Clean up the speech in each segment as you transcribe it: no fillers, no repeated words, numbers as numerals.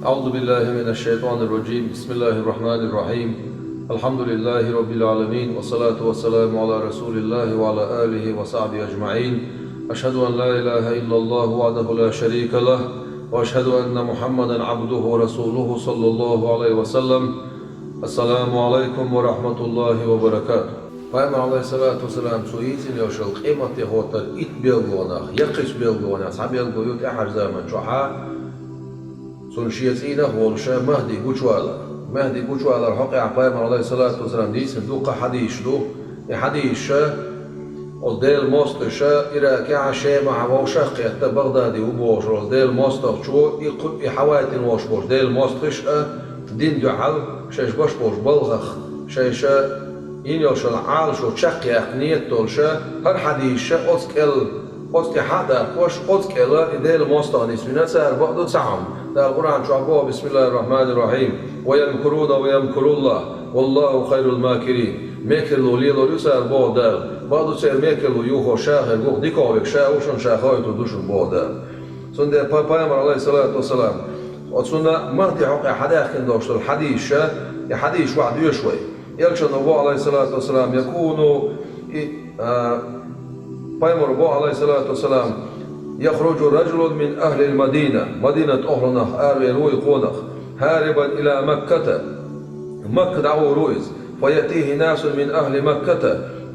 أعوذ بالله من الشيطان الرجيم. بسم الله الرحمن الرحيم. الحمد لله رب العالمين، والصلاة والسلام على رسول الله وعلى آله وصحبه أجمعين. أشهد أن لا إله إلا الله وحده لا شريك له، وأشهد أن محمدا عبده ورسوله صلى الله عليه وسلم. السلام عليكم ورحمة الله وبركاته. Пайғамбар алейхиссалату вассалам суицин ёшел қимати хотар ит белгонах, яқиш белгонах, сабел гоют ахар zaman чоха سنشيتينا هولشا مهدي قوشوالا حقي Пайғамбар алейхиссалату вассалам дисин дуқа حديث دو حديث الديل موستشا إراكي عشيما عواشا قيادة بغدادي وبوش الديل موستش شو يحواتين وش بوش ديل موستش دين دعال شاش باش بوش بلغخ شاشا إن يوشل عال شو تشقي أقنية تولشا هر حديث أوسك حدا وش أوسك ديل موستانيس من سهر بعض سعم ده القرآن شو عبوه بسم الله الرحمن الرحيم. ويمكرون ويمكر الله والله خير الماكرين. ميكلو ليلو يسار بودال بعض سير ميكلو يوخو شاخر قوق ديكوبك شاوشن شاخويتو دوشن بودال سنده Пайғамбар عليه الصلاة والسلام وسنة مهدي حقي حداخن دوشت الحديث وعد يشوي يلشن أبو عليه الصلاة والسلام يكون Пайғамбар عليه الصلاة والسلام يخرج رجل من أهل المدينة مدينة أهلنخ آروي روي قونخ هاربا إلى مكة عو رويز فيأتيه ناس من أهل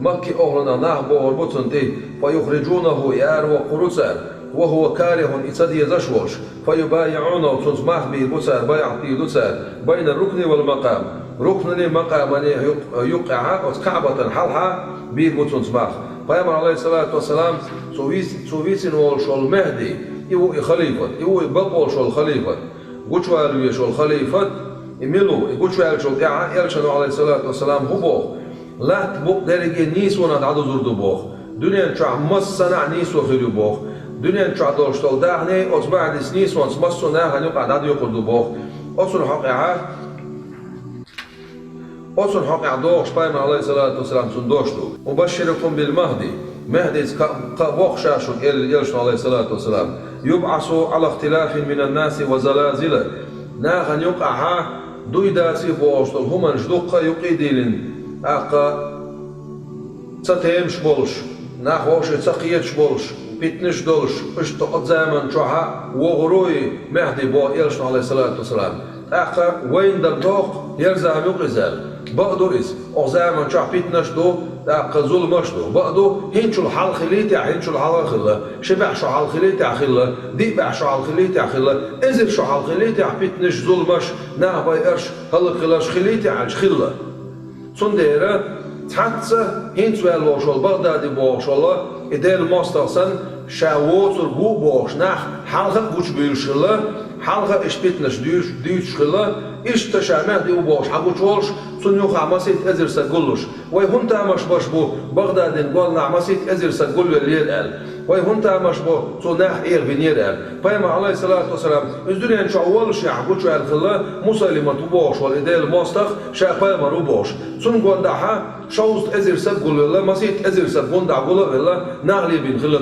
مكة أهلنا نهبو وربطنتي فيخرجونه يار وقرسار وهو كاره إتدي زشوش فيبايعونه تنسمح به بسار بايعتي دسار بين الركن والمقام ركن المقام يقع كعبة حلها به بتنسمح. Пайғамбар عليه الصلاة والسلام سويسن والشول مهدي يو خليفة يو بقول شول خليفة قوشوالو يشول خليفة يملو قوشوالو شول يلشن عليه الصلاة والسلام هو لا تبوق درجة نيس ونات عدو زردو بوخ دنيا نشع مصنع نيس وخيرو بوخ دنيا نشع دولشتول داغني أصبع ديس نيس ونس مصنع هنيقع عدو يقردو بوخ أصل حق عدوش Пайғамбар عليه الصلاة والسلام سندوشتو مبشركم بالمهدي مهدي قبوخ شاشو يلشن عليه الصلاة والسلام يبعث على اختلاف من الناس وزلازل ناغن يقع دويداسي بوشتل همان جدوقا يقيدين أقا تتيمش بولش ناخوش تقيتش بولش بيتنش دولش اشتقت زمن شوها وغروي مهدي بو يلشن عليه الصلاة والسلام أقا وين دبدوق يرزع يقزل بعدو إس أغزاما شو بيتنش دو قزول مشدو بعدو هنشو الحال خليتي هنشو الحال خلا شبع شو حال خليتي خلا دي بع شو حال خليتي خلا إنزل شو حال خليتي بيتنش زول مش نهبا يرش هلا خلاش خليتي عج خلا صنديرة تحتسا هنشو الوشول بغدادي بوشولا إدال مستقسن شاووتر بو بوش نخ حالها قوش بيرشلا حالها إش بيتنش ديوش خلا إش تشامه دي وبوش حقوش ولش سنيوخ عمسيت أزر سقلش ويهون تامش باش بو بغداد قولنا عمسيت أزر سقل الليل قال ويهون تامش بو صناح إير بنير قال Пайғамбар عليه الصلاة والسلام إزدريان شعوالش يحقوش الخلا مسلمة وبوش والإدال مستخ شا Пайғамбар وبوش سن قوندعها شوست أزر سقل الله مسيت أزر سقل دعقل الله نغلي بن خلا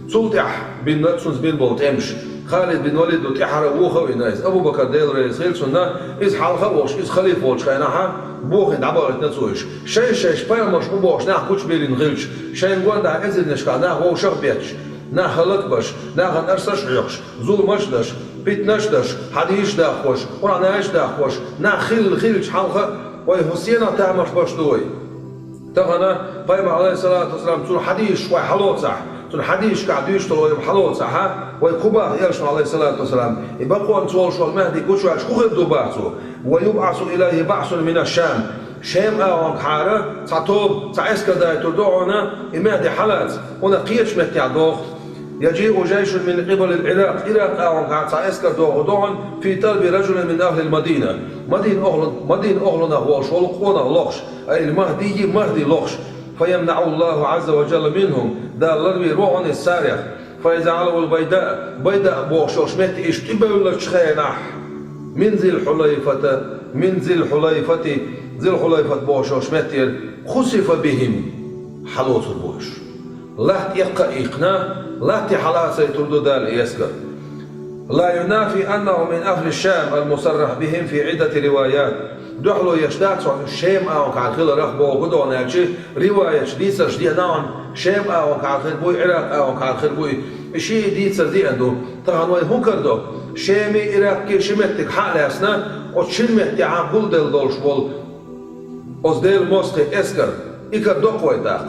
سلطح بن نتسنس بن بولتمش خالد بن وليد وتحاربوه وينايس أبو بكر ديل رئيس خيل سنة إز حالخ وش إز خليفة وش خيناها بوخن عبارة نتسويش شيء Пайғамбар بوش نح كوش بيرين غيلش شيء نقول ده إزل نشكا نح هو شخ بيتش نح خلق باش نح نرسش عيقش زول مشدش بيت نشدش حديش ده خوش ورعناش ده خوش نح خيلش حالخ ويهسينا تعمش باش دوي تغنى Пайғамбар عليه الصلاة والسلام تقول حديش شوي حلوت صح الحديث قاعد يشتغل يبحلون صح ويقبع يرسل عليه الصلاة والسلام يبقوا نتوالش والمهدي كوشو خذوا بعثوا ويبعث إليه بعث من الشام شام أوان حارة تعطوب تعسكر دا تردعونا المهدي حلات ونقيتش مهدي عدوخ يجيء جيش من قبل العراق أوان قاعد تعسكر دوغدون في طلب رجل من أهل المدينة مدين أهلنا هو شولقونا لوخش أي المهدي مهدي لوخش فيمنع الله عز وجل منهم دا الربي روحون السارح فيجعله البيداء بوشوش مت اشتبه لشخينح من ذي الحليفة بوشوش متر خسف بهم حلوت البوش لا يقى إقنا لا تحلاسة تردو دال يسكر لا ينافي أنه من أهل الشام المصرح بهم في عدة روايات. دحلو يشتاق عن الشام أو كعل خير رخبو وقدو ناجي رواية ديسة جديد نعم شام أو كعل خير بوي عراق أو كعل خير بوي شيء ديسة دي عنده طبعا وين هو كردو شامي عراقي شمتك حالسنا وشمت عن كل دل دولش بول أصدل موسخي إسكر إكر دقوي داق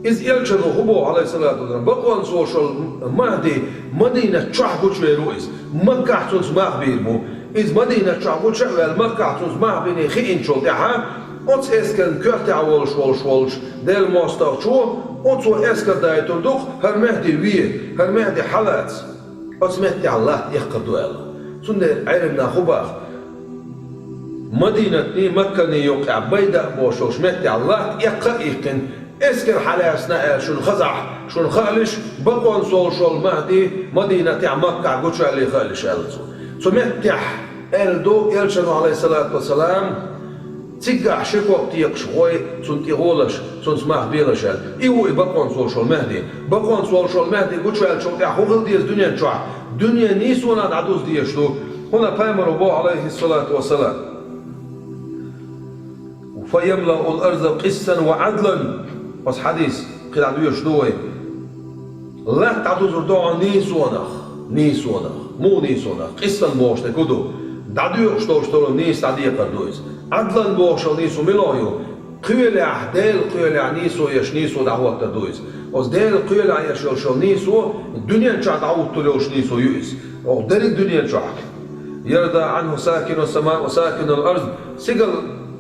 إذ يلجنو هبو عليه الصلاة والسلام بقوان سوشل مهدي مدينة شعبوش ويرويز مكة تنس مهبيرمو إذ مدينة شعبوش والمكة تنس مهبيني خيين شلتها أتس إسكن كرتع والش ديل موستر شو أتسو إسكر دايتر دوخ هر مهدي هر مهدي حالات أتس مهدي الله يحقر دوال سنة عربنا خباخ مدينة مكة يوقع بيدا بوشوش مهدي الله يحقر إيقن اسكر حالاسنا شون خزع شون خالش بقون سول مهدي مدينة مكة قوش اللي خالش ألزو سمتح الدو يلشنو عليه الصلاة والسلام تيقع شكوك تيق شوي سن تيغولش سن سمح بيلش إيوه بقون سول مهدي بقون سول مهدي قوش اللي شوك يحوغل ديز دنيا نشوع دنيا نيسونا نعدوز ديشتو هنا بيمر بو عليه الصلاة والسلام فيملأ الأرض قسطا وعدلا بس حديث قيل عدو يشدوي لا تعدو زردوع نيسونخ مو نيسونخ قسطا بوش تكودو دعدو يشدو نيس تعدي قردويز عدلا بوش نيسو ملايو قيلع ديل قيلع نيسو يش نيسو دعوة تردويز بس ديل قيلع يش نيسو الدنيا نشع دعوة تلوش نيسو يويز او ديل الدنيا نشع يرضى عنه ساكن السماء وساكن الأرض سيقل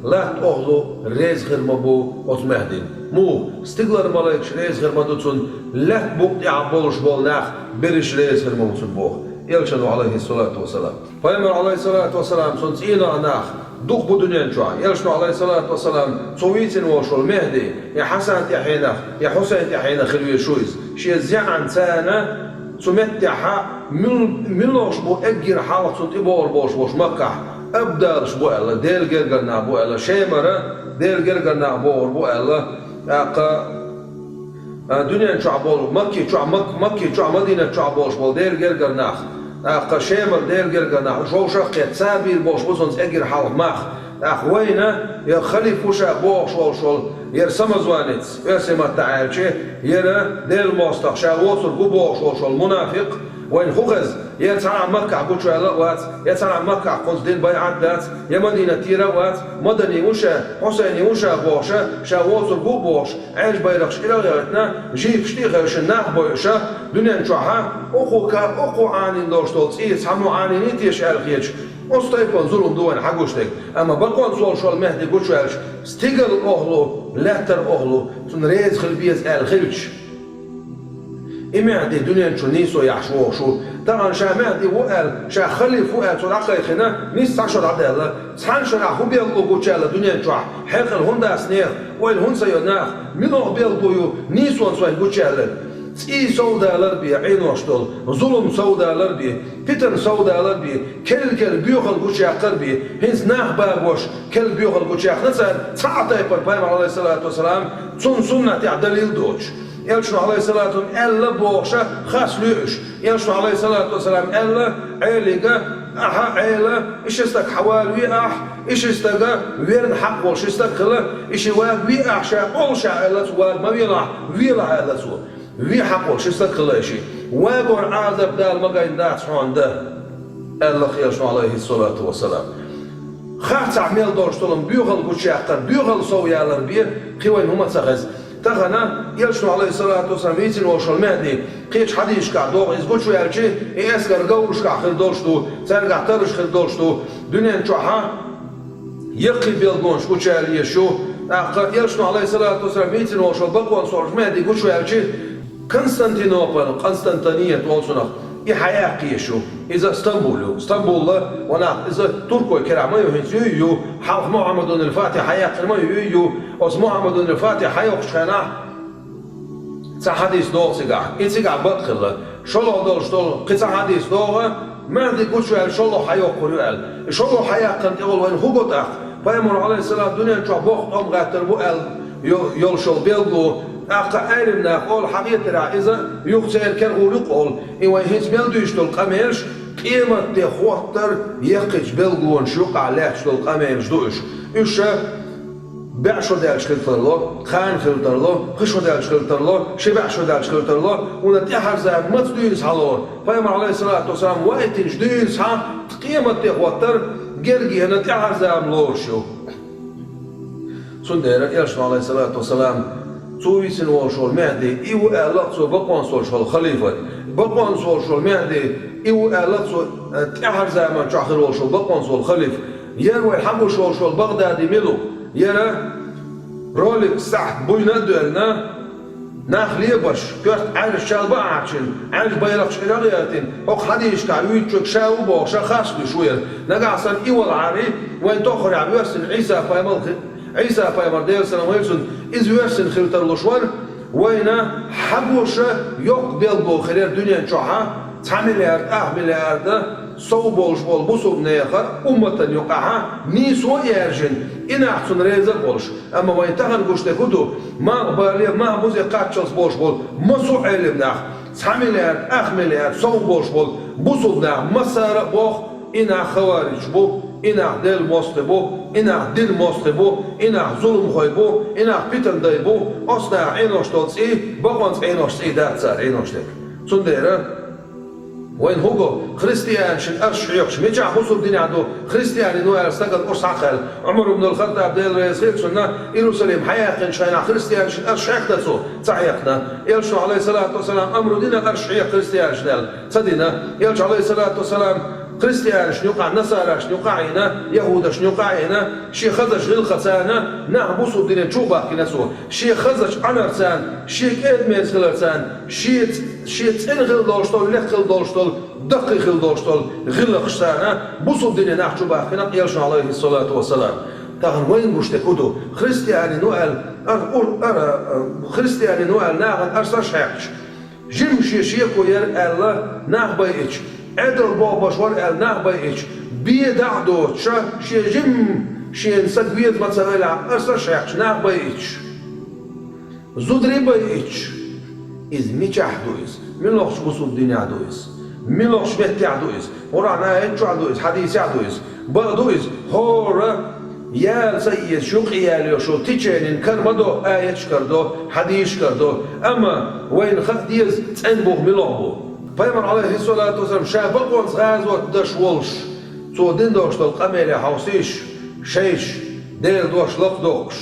لا تأخذوا ريز غير مبو وتمهدين مو استقلر ملايكش ريز غير مدوتون لا بقطع بولش بولناخ برش ريز غير مبوتون بوخ يلشنو عليه الصلاة والسلام فيمر عليه الصلاة والسلام سنتينا ناخ دوق بدنيا نشوع يلشنو عليه الصلاة والسلام صويتين وشو المهدي يا حسن يا حينخ يا حسين يا حينخ خلوية شويز شي زعن سانا سمتح ملوش بو اجر حالك سنت بول بوش مكة أبدال شبو الله ديل جرجرنا بو الله شيمرة ديل جرجرنا بو الله دنيا شعبول مكي شعب مدينة شعبوش بول ديل جرجرنا شيمر ديل جرجرنا شو شقيت سابير بوش بوسنس أجر حالك ماخ وينا يا خليفة شا بوش شول يرسم زوانيت يرسم التعالشة يرى ديل مستخ شا وصل بوش شول منافق وين خغز يتسعى مكة قوش وات يتسعى مكة قنص دين بيعات دات يا مدينة تيروات مدني وشا حسيني وشا بوشا شا وصل بوش عيش بيرخش إلى غيرتنا جيب شتيغش الناح بوشا دنيا نشوحها أخو عاني دوشتولت إيس حمو عاني نيتيش الخيش أستيقن ظلم دوين حقوشتك أما بقون سول شو المهدي قوش ستيقل أهلو لاتر أهلو تنريز خلبيز الخلش إمهدي دنيا شو نيسو يحشو شو طبعا شا مهدي وقال شا خلي فوقال شو العقل خنا نيس تعشر عدالة سحان شرع هو بيلقو قوشالة دنيا شو حيق الهندا سنيخ وين هن سيوناخ منو بيلقو نيسو انسوين قوشالة تي سودا لربي عين واشتول ظلم سودا لربي فتن سودا لربي كل بيوخل قوشي قربي هنس ناخ بابوش كل بيوخل قوشي نسال ساعة يبر بايم عليه الصلاة والسلام سنة دليل دوش يلشنو عليه الصلاة والسلام ألا بوشة خاص ليش يلشنو عليه الصلاة والسلام ألا عيلقة أها عيلة إيش استك حوالي إيش استك ويرن حق وش استك خلا إيش واق شا أول شا ألا سوال ما ويلا ألا سوال وي حق وش استك خلا إيشي واقور عذاب دال ما قاعد داس عنده ألا يلشنو عليه الصلاة والسلام خاص عمل دورش طلم بيوغل قشاقر بيوغل صويالر بيه خوين هما تسغز تغنا يلشنو عليه الصلاة والسلام يتن وشل مهدي قيش حديش قاع دوغ يزقود شو يالشي يسكر قوش قاع خل دورشتو سرقع ترش خل دورشتو دنيا نشوحا يقي بيلقونش قوش يالي شو يلشنو عليه الصلاة والسلام يتن وشل بقوان صورش مهدي قوش يالشي قسطنطينية تولسونخ يحياقي شو إذا اسطنبول وانا إذا تركوا كرا ما يهنسيو حرف محمد الفاتح حياق ما يهيو أس محمد الفاتح حياق شخنا حديث دوغ سيقع إتسيقع بدخل شلو دول شتول قصة حديث دوغ ما دي قلت شو شلو حياق قريال شلو حياق كنت يقول وين هو قطع فيمر عليه السلام دنيا شو بوخ أم غاتر بوال يلشل بيلغو أقا أيرمنا قول حقيقة إذا يخسر كان قول إيوه هيس بيلدو يشتول قميرش قيمة تخوتر يقج بلغون شوق على شلول قامين جدوش إيش بعشر دال شكلتر له خان خلتر له خشو دال شكلتر له شبع شو دال شكلتر له ونتيحر زي ما تدويس حلور فيما عليه الصلاة والسلام وقت جدويس ها قيمة تخوتر جرجي نتيحر زي ملور شو سندر يرشنا عليه الصلاة والسلام سويسن وشول مهدي إيو ألقصو بقوان سوشول خليفة بقوان سوشول مهدي إيو ألقصو تأحر زمان شاخر وشول بقوان سول خليفة يروي حبو شول بغدادي ميلو يرى رولك سحت بوينا دولنا ناخلي باش كرت عارف شالبا عشان عارف بيرقش إلغياتين أو حديش كعويد شوك شاو بوشا خاص بشوية نقعصن إيو العاري وين تأخر عبيوسن عيسى فايمال عيسى فايمر دير سلام ويلسون إز يرسن خلتر لشوار وينا حبوشة يوك بيلبو خلال دنيا شوحة 9 مليار 8 مليار ده صوبولش بول بوسوب نيخر أمة يقعها نيسو يرجن إن أحسن ريزر بولش أما وين تهر قشت كدو ما بالي ما بوزي قاتشلس بولش بول مسو علم ناخ 9 مليار 8 مليار صوبولش بول بوسوب ناخ مسار بوخ إن خوارج بو إنه دل مستبو إنه دل مستبو إنه ظلم خيبو إنه بيتن دايبو أصلا عينوش تلصي بقوانس عينوش سيدات صار عينوش تك سنديرة وين هو خريستيان شن أرشعيقش ميجع بوصل دين عدو خريستيان إنه أرستقل أرس عقل عمر بن الخطاب ديل رئيسيك سنة يروسلم حياقن شاينا خريستيان شن أرشعيق تسو صحيقنا يلشو عليه الصلاة والسلام أمر دين أرشعيق خريستيان شنال صدينا يلشو عليه الصلاة والسلام خريستيان شنوقع نصارى شنوقع هنا يهود شنوقع هنا شي خزش غير خسانة نعبوسو الدنيا تشوبا كنسو شي خزش عنرسان شي كيد ميز خلرسان شي تسن غير دولشتول لك غير دولشتول دقي غير دولشتول غير خشانة بوسو الدنيا نعشوبا كنا يلشن عليه الصلاة والسلام تاغن وين مشتكودو خريستيان نوال خريستيان نوال ناغن أرساش حيقش جيم شيكو ير الله ناغبايتش عدل بابا شوار الناه بايش بيدعدو تشا شي جم شي نسد بيد ما تسويلا أرسل شيخ ناه بايش زودري بايش إز ميجح دويس ملوخش بصو الدنيا دويس ملوخش بيتي عدويس ورانا إنشو عدويس حديث عدويس بغدويس هورا يال سيد شو قيالي شو تيجين كرمدو آيش كردو حديث كردو أما وين خد ديز تنبوه ملوخبو فيمر عليه الصلاة والسلام شابق وانس غازوة دش ولش تو دين دوش دل قميلي حوسيش شيش ديل دوش لق دوش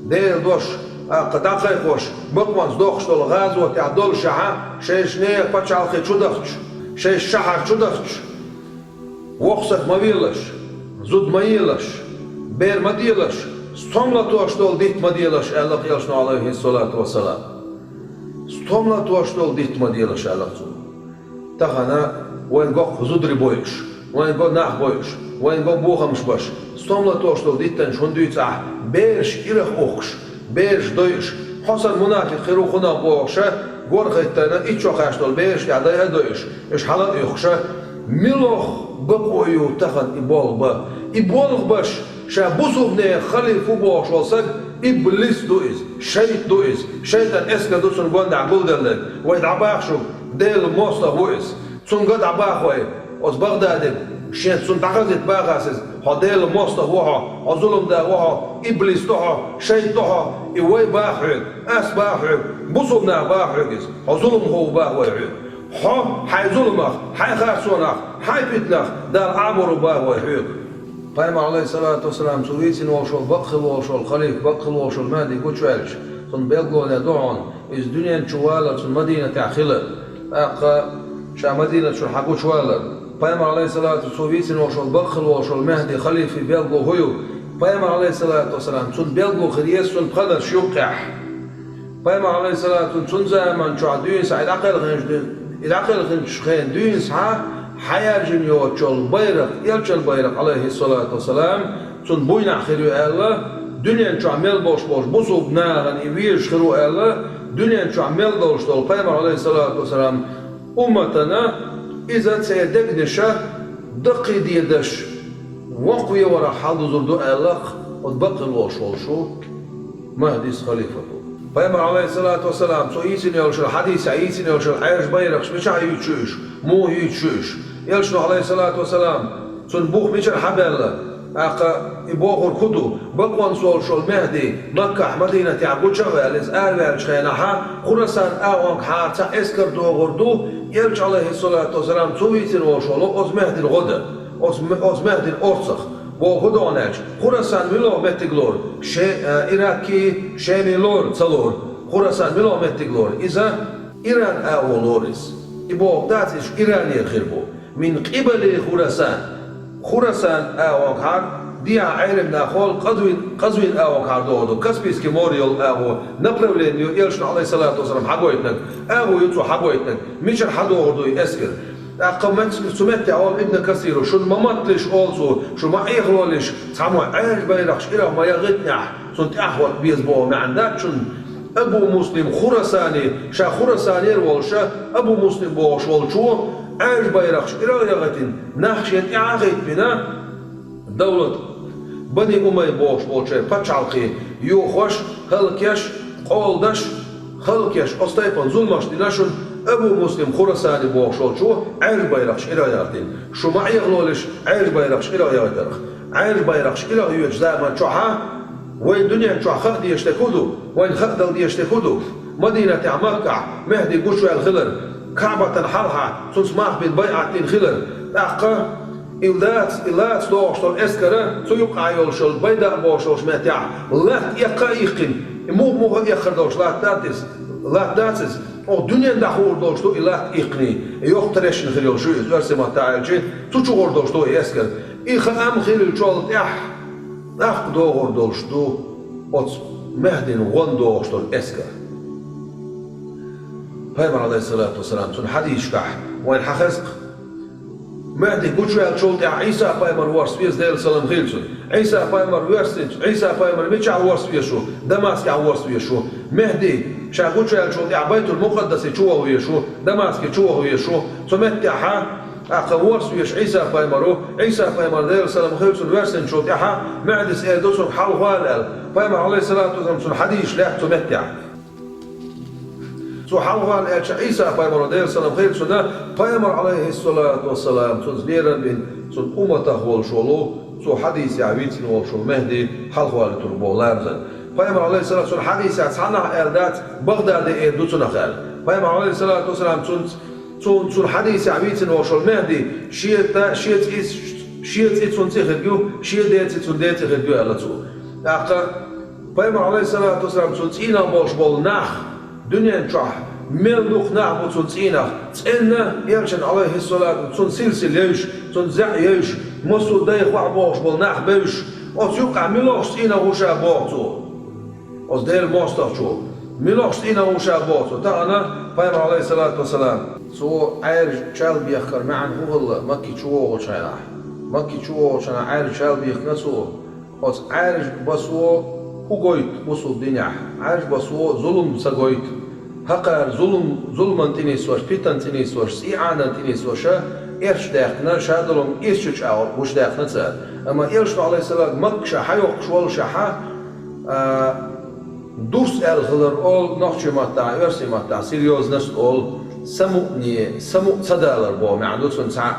ديل دوش قداقيق وش بق وانس دوش دل غازوة تعدل شعا شيش نيق باتش عالخي شو دخش شيش شحر شو دخش وقصك مبيلش زود ميلش بير مديلش ستوملا دوش دل ديت مديلش ألق يلشنا عليه الصلاة والسلام ستوملا دوش دل ديت مديلش ألق زود تخنا وين قق زودري بويش وين قق ناخ بويش وين قق بوخا مش باش ستوملا توشتو ديتن شون دويتاح بيرش إلخ أخش بيرش دويش حصل منافق خيرو خنا بوخشة غورغيتنا إيشو خاشتول بيرش يعدايا دويش إيش حالا يخشة ملوخ بقويو تخن إبولغ باش شابوسو بني خلي فوبوخش والسك إبليس دويز شيط دويز شيطان إسكا دوسن قوان عقول دلك ويدعباخشو ديل موستا بويس تون قد عباخوي از بغداد شين تون تغزت باغاسز ها ديل موستا وها ظلم دا وها ابليس توها شيط توها ايوي باخوي اس باخوي بوصلنا باخوي ها ظلم هو باخوي ها حي ظلمك حي خاسونك حي بيتنك دار عمرو باخوي قائم عليه الصلاة والسلام سويسين وشول بقخل وشول خليف بقخل وشول مادي قوتشوالش تون بيلقوا لدعون إز دنيا نشوالا تون مدينة تعخلة أقا شا مدينة شو حقو شوالا قائم عليه الصلاة سويسين وشول بقخل وشول مهدي خليفي بيلقوا هيو قائم عليه الصلاة والسلام تون بيلقوا خريس تون بقدر شيوقح قائم عليه الصلاة تون زمان شو عدوين سعيد عقل غنش خين دوين سعى حياة جنيوت شول بيرق يلشل بيرق عليه الصلاة والسلام تون بوينا خيرو الله دنيا شو عمل boş بوصوب ناغن يويش خيرو الله دنيا شو عمل دوش دول قيمر عليه الصلاة والسلام أمتنا إذا تسيدقدش دقي ديدش وقوي ورا حال زردو الله وتبقي الوش والشو مهديس خليفته قيمر عليه الصلاة والسلام سو يسين يلشل حديث يسين يلشل حياش بيرقش مش يتشوش مو يتشوش يلشنو عليه الصلاة والسلام سن بوخ ميشر حبل أقا يبوغر خدو بقوان سول شول مهدي مكة مدينة يعقوب شغال إز أربع شخينها خراسان أوانك حارتا إسكر دوغردو يلش عليه الصلاة والسلام تويتن وشولو أز مهدي الغدا أز مهدي الأرسخ وهدونج خراسان ملو متغلور إراكي شامي لور تصلور خراسان ملو متغلور إذا إيران أولوريس يبوغ داتش إيراني الخربو من قبل خراسان أوانك ديا عالم ناخول قزوين أوانك دودو كسبيسكي موريال أو نبرولين يلشن عليه الصلاة والسلام حقويتنك أو يتو حقويتنك ميشر حدو غردو يسكر أقامت سمعت أول ابن كثير شو الممطلش أولسو شو ما يخلولش تعمو عاج بيرخش إله ما يغتنح سنت أحوط بيزبو ما عندك شن أبو مسلم خراساني شا خراساني والشا أبو مسلم بوش والشو عاج بيرخش إله يغتن نحشيت إعاغيت بنا دولة بني أمي بوش والشا باتشالقي يوخوش خلقيش قولدش خلقيش أستيبان ظلمش ديناشون أبو مسلم خراساني بوشول شو عير بيرخش إلى يغتين شو ما يغلولش عير بيرخش إلى يغترخ عير بيرخش إلى يجزاء ما تشوحها وين دنيا تشوح خد يشتكودو وين خد يشتكودو مدينة مكة مهدي قشوة الخلر كعبة حرها تسمح بالبيعة الخلر أقا إلات دوشتون إسكرة سيقع يولشل بيدا بوشوش ماتع لا يقايقن مو يخردوش لا داتس او dünya daxur doştu ilat iqni yox treşin xiril şu verse matayci tuçuğor doştu esker İxam xiril çol ah doğur doştu ot mehdin gon doştu esker Peygamber aleyhissalatu vesselam tun hadis kah ve hafızq مهدي قوشوال شولت عيسى بايمر ورس فيس ديل سلام خيلسون عيسى بايمر ورسنج عيسى بايمر ميتشع ورس فيشو دماسك ورس فيشو مهدي شا قوشوال شولت بيت المقدس شو ويشو دماسك شو ويشو سمتها أقا ورس فيش عيسى بايمر ديل سلام خيلسون ورسنج شولت مهدي سيدوسون حال غالال بايمر عليه الصلاة والسلام حديث لا سمتها سو حلوان عيسى بايمر دير سلام خير سنة بايمر عليه الصلاة والسلام تنزليرا من سن أمته والشولو سو حديث يعبيتين والشول مهدي حلوان تربو لارزن بايمر عليه الصلاة والسلام حديث يتصنع إردات بغداد إردو تنخال بايمر عليه الصلاة والسلام سن حديث يعبيتين والشول مهدي شيت إتسون تخرجو شيت إتسون تخرجو على تو أقا بايمر عليه الصلاة والسلام سن تينا بوش بول ناخ دنيا نشوح ملوخ نعمو تنسينا تسئلنا يرشن عليه الصلاة تن سلسل يوش تن زع يوش مصو دايخ وعبوش بالناح بيوش وتيوقع ملوخ سئينا وشا بوغتو وزدير موستر شو ملوخ سئينا وشا بوغتو تانا بايمر عليه الصلاة والسلام سو عير شال بيخر معن هو الله مكي شوه وشانا مكي شوه وشانا عير شال بيخ نسو وز عير بسو وقويت بصو الدنيا عارف بصو ظلم سقويت هقر ظلم تنيس وش فتن تنيس وش سيعانا تنيس وش إيش داخلنا شادلهم إيش أو مش داخلنا سأل أما إيش عليه السلام مكشة حيوق شوال شحا دوس الخلر أول نحشي متاع يرسي متاع سيريوز نس أول سمو صدالر بو معدوسن سع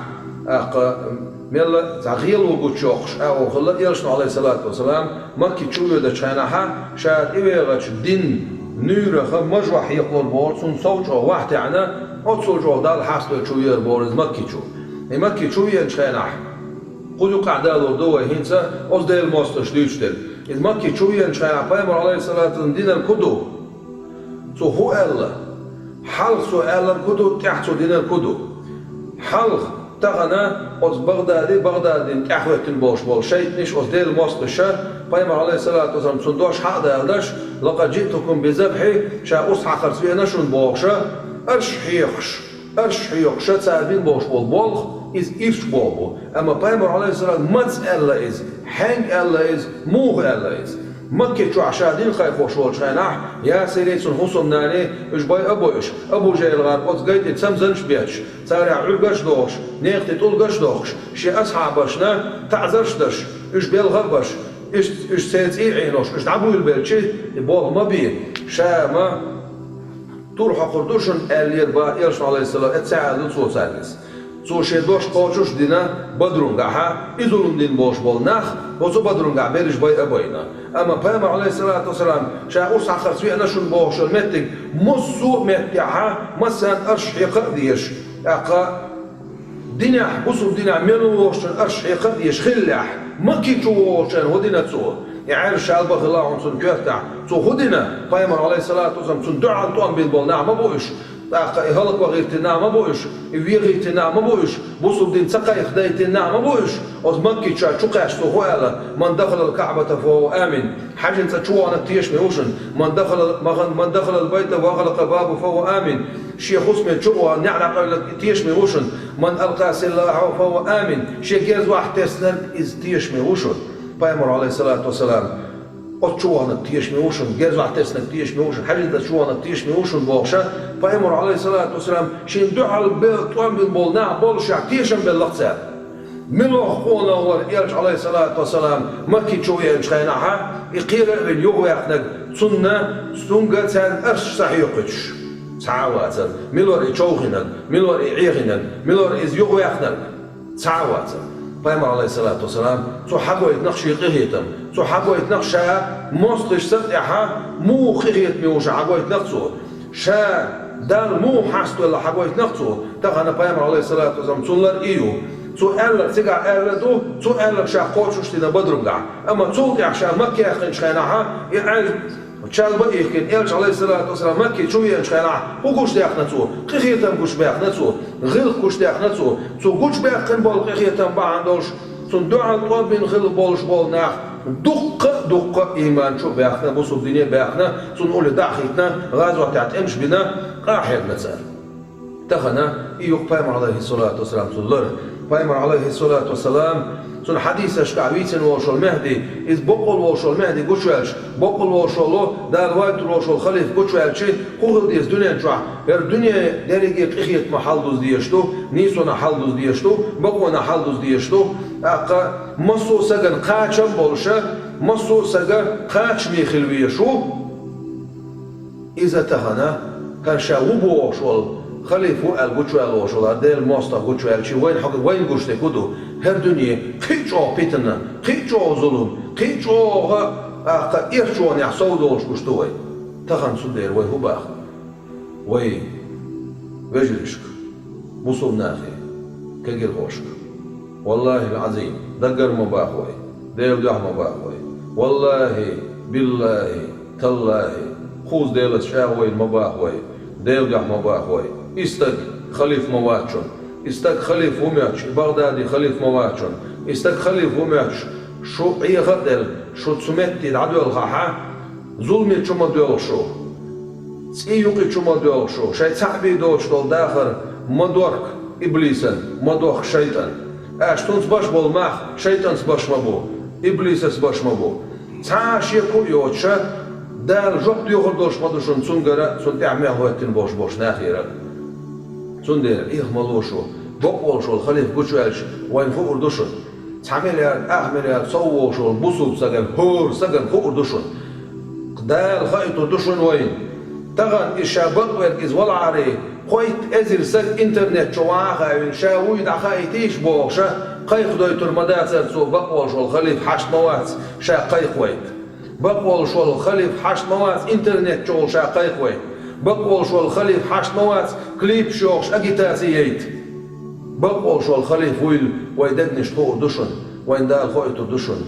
ميلا تغيير وجود شخص أو خلت يرسل عليه الصلاة والسلام ما كتشوفه ده شانها شاد إيش دين نور خم مجوح يقول بورد سون صوت أو واحد عنا أو صوت دال حاسة شوية بورد ما كتشوف ما كتشوفه شانها خذوا قاعدة لو هينسا أصدق الماستر شديشتل إذا ما كتشوفه شانها بايمر عليه الصلاة والسلام دين الكدو سو هو الله حال سو الله الكدو تحت دين الكدو حال تغنى أز بغداد كحوة بوش شيء نش أز ديل مصر الشهر بايمر عليه الصلاة والسلام صندوش حق دالدش لقد جئتكم بذبحي شا أصحى خرسوية نشون بوشة أرشحيوخش تسابين بوش بولغ إز إيش بولغو أما بايمر عليه الصلاة متس ألا إز حنق ألا إز موغ ألا إز مكة شو عشادين خايف وشول شيناح يا سيريتون حسن ناني إيش باي أبو جاي الغار أوز قيد تسمزنش بيتش سارع عرقش دوش نيقت تولقش دوش شي أصحابشنا تعذرش دش إيش بيلغبش إيش سيتي عينوش إيش تعبوا البلشي يبوغ ما بيه شاما تروح قردوشن اليربا يرش عليه السلام اتساعد صوت سالس سو شدوش قوشوش دينا بدرونغا إزولم دين بوش بولناخ وسو بدرونغا بيرش باي أبوينا أما بيامر عليه الصلاة والسلام شا أرس عخر سوي أنا شون بوش المتك مصو متيعها مثلا أرشحيق ديش أقا دينا بصو دينا ملوشن أرشحيق ديش خلاح مكي توشن ودينا تسو يعني شالبخ الله عنصن كيفتع سو خدنا بيامر عليه الصلاة والسلام سن دعا طوان بين بولنا ما بوش هلك وغيرتنا ما بوش ويغيرتنا ما بوش بوصل دين سقى يخديتنا ما بوش از مكي شقاش سوهالا من دخل الكعبة فهو آمن حاجة تشوى نتيش ميوشن من دخل البيت وغلق بابه فهو آمن شيء خصم تشوى نعلق تيش ميوشن من ألقى سلاحه فهو آمن شيء جاز واحد تسنن إز تيش ميوشن بيامر عليه الصلاة والسلام أتشوانا تيش ميوشن جاز واحد تسنن تيش ميوشن حاجة تشوانا تيش ميوشن بوشة بيامر عليه الصلاة والسلام شين دعا البيت طوام بن بولنا بولشع تيشن باللقصة من أخونا ورئيش عليه الصلاة والسلام مكي تشوية انشخيناها يقير بن يوغو يخنق سنة سان أرش صحيقش تعاواتن ملور يتشوخنا ملور يعيغنا ملور يزيوغو يخنق تعاواتن بيامر عليه الصلاة والسلام سو حقو يتنقش يقيهيتم سو حقو يتنقش مصلش سرطيحا مو خيهيت ميوش حقو يتنقصو شا دال مو حاستو إلا حقو يتنقصو تغانا بيامر عليه الصلاة والسلام سنلر إيو سو ألك سيقع ألدو سو ألك شا قوشوش تينا بدرمقع أما تولقع شا مكي أخين شخيناها يعني تشال بقيكين إلش عليه الصلاة والسلام مكي شوية شخيناها هو قوش ديخ نتسو قيخيتم قوش بيخ نتسو غير قوش ديخ نتسو سو قوش بيخ بول قيخيتم باعندوش سن دعا طواب بين غير بولش بول ناخ دق إيمان شو بيخنا بوصو الدنيا بيخنا سن قولي داخيتنا غازوة تعتمش بنا قاحر نتسال تخنا إيوك بيامر عليه الصلاة والسلام سنلر بيامر عليه الصلاة والسلام سن حديث اشكعويتن وشو المهدي إذ بقل وشو المهدي قوشوالش بقل وشو دار وايتر وشو الخليف قوشوالشي قوغل ديز دنيا نشوع الدنيا داريجي قيخيت محلدوز ديشتو نيسونا حلدوز ديشتو بقونا حلدوز ديشتو أقا مصو سجن قاچم بولشا مصو سجن قاچ ميخلويشو إذا تهنا كان شاوبو وشو خليفو الجوتشوال وشولا ديل موستا جوتشوال شي وين حق وين جوشتي كودو هر دنيا قيچو بيتنا قيچو ظلم قيچو اقا ايرچو ني صودوش جوشتوي تخن سودير وي هو باخ وي وجرشك بوصل ناخي كجر غوشك والله العظيم دقر مباخوي ديل دح مباخوي والله بالله تالله خوز ديل شاوي مباخوي ديل دح مباخوي استق خليف مواتشون استق خليف وماتش بغدادي خليف مواتشون استق خليف وماتش شو عي غدل شو تسمتي العدو الخاحة ظلمي شو ما دول شو سيوقي شو ما دول شو شاي صاحبي دوش دول داخل مدورك إبليسا مدوخ شيطان أشتونس باش بول ماخ شيطانس باش مبو إبليسس باش مبو تعاش يكو يوتشا دال جوب ديوخر دوش مدوشون سنغرا سن تعميه هوتين بوش ناخيرا سندير إيه ملوشو بقولشو الخليف قوشوالش وين فوق أردوشن تعمليات أعمليات صووشو البصوب سجن هور سجن فوق أردوشن دال خايط أردوشن وين تغن إشابط ويركز والعري خويت أزر سج إنترنت شواخا وين شاوي دا خايتيش بوشا قيق دويتر مداتر سو بقولشو الخليف حشت موات شا قيق ويت بقولشو الخليف حشت موات إنترنت شو شا قيق ويت بقول شو الخليف حشت موات كليب شوش أجيتاسيات بقول شو الخليف ويل ويدنش فوق دشن وين دال خويت دشن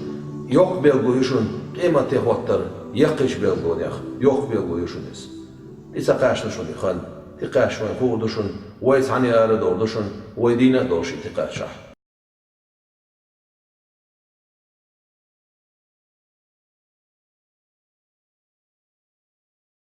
يوق بيلغويشن قيمة تهوتر يقش بيلغونيخ يوق بيلغويشنس إسقاش نشون يخان تقاش وين فوق دشن ويس عني أرد دشن ويدينا دوشي تقاشح